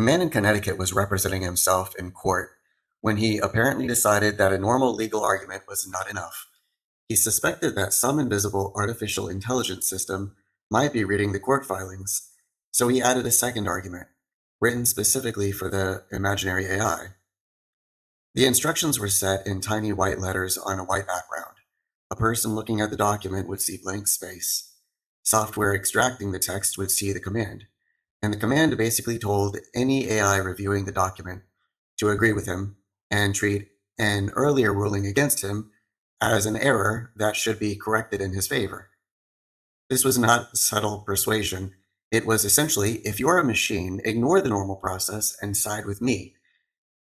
man in Connecticut was representing himself in court when he apparently decided that a normal legal argument was not enough. He suspected that some invisible artificial intelligence system might be reading the court filings, so he added a second argument, written specifically for the imaginary AI. The instructions were set in tiny white letters on a white background. A person looking at the document would see blank space. Software extracting the text would see the command, and the command basically told any AI reviewing the document to agree with him and treat an earlier ruling against him as an error that should be corrected in his favor. This was not subtle persuasion. It was essentially, if you're a machine, ignore the normal process and side with me.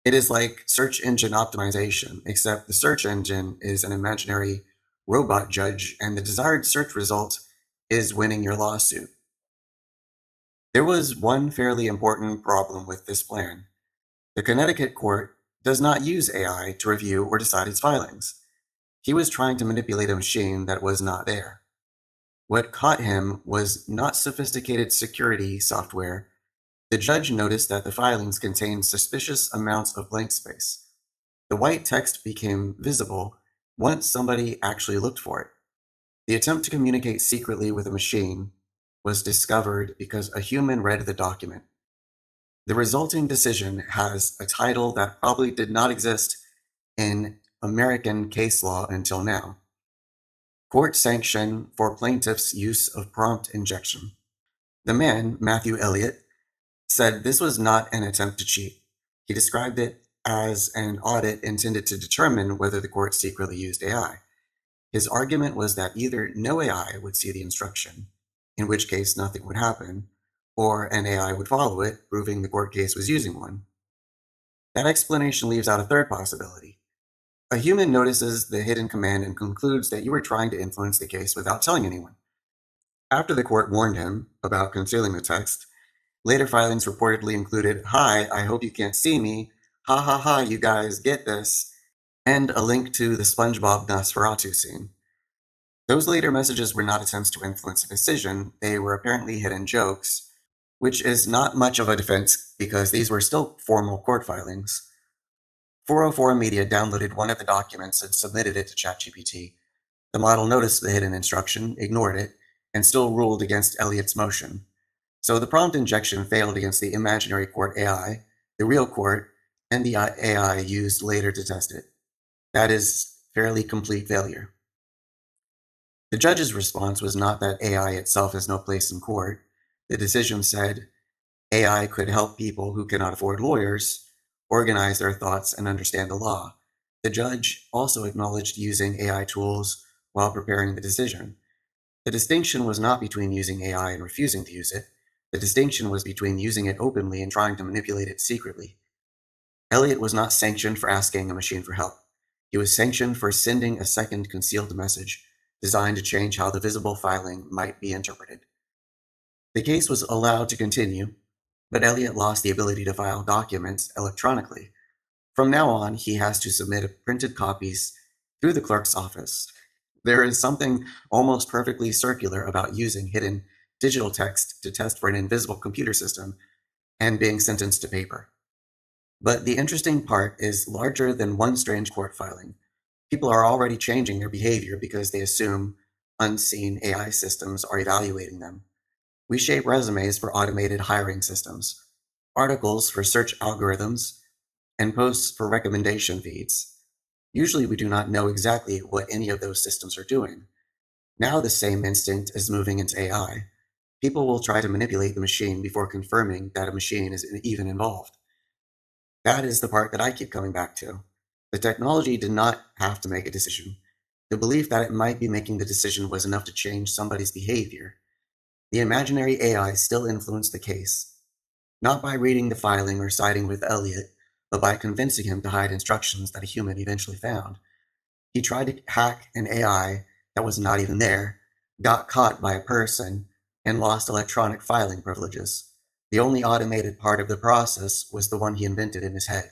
It is like search engine optimization, except the search engine is an imaginary robot judge and the desired search result is winning your lawsuit. There was one fairly important problem with this plan. The Connecticut court does not use AI to review or decide its filings. He was trying to manipulate a machine that was not there. What caught him was not sophisticated security software. The judge noticed that the filings contained suspicious amounts of blank space. The white text became visible once somebody actually looked for it. The attempt to communicate secretly with a machine was discovered because a human read the document. The resulting decision has a title that probably did not exist in American case law until now: Court Sanction for Plaintiff's Use of Prompt Injection. The man, Matthew Elliott, said this was not an attempt to cheat. He described it as an audit intended to determine whether the court secretly used AI. His argument was that either no AI would see the instruction, in which case nothing would happen, or an AI would follow it, proving the court case was using one. That explanation leaves out a third possibility. A human notices the hidden command and concludes that you were trying to influence the case without telling anyone. After the court warned him about concealing the text, later filings reportedly included, "Hi, I hope you can't see me. Ha ha ha, you guys get this," and a link to the SpongeBob Nosferatu scene. Those later messages were not attempts to influence a decision, they were apparently hidden jokes, which is not much of a defense because these were still formal court filings. 404 Media downloaded one of the documents and submitted it to ChatGPT. The model noticed the hidden instruction, ignored it, and still ruled against Elliott's motion. So the prompt injection failed against the imaginary court AI, the real court, and the AI used later to test it. That is fairly complete failure. The judge's response was not that AI itself has no place in court. The decision said AI could help people who cannot afford lawyers organize their thoughts and understand the law. The judge also acknowledged using AI tools while preparing the decision. The distinction was not between using AI and refusing to use it. The distinction was between using it openly and trying to manipulate it secretly. Elliott was not sanctioned for asking a machine for help. He was sanctioned for sending a second concealed message designed to change how the visible filing might be interpreted. The case was allowed to continue, but Elliott lost the ability to file documents electronically. From now on, he has to submit printed copies through the clerk's office. There is something almost perfectly circular about using hidden digital text to test for an invisible computer system and being sentenced to paper. But the interesting part is larger than one strange court filing. People are already changing their behavior because they assume unseen AI systems are evaluating them. We shape resumes for automated hiring systems, articles for search algorithms, and posts for recommendation feeds. Usually we do not know exactly what any of those systems are doing. Now the same instinct is moving into AI. People will try to manipulate the machine before confirming that a machine is even involved. That is the part that I keep coming back to. The technology did not have to make a decision. The belief that it might be making the decision was enough to change somebody's behavior. The imaginary AI still influenced the case, not by reading the filing or siding with Elliott, but by convincing him to hide instructions that a human eventually found. He tried to hack an AI that was not even there, got caught by a person, and lost electronic filing privileges. The only automated part of the process was the one he invented in his head.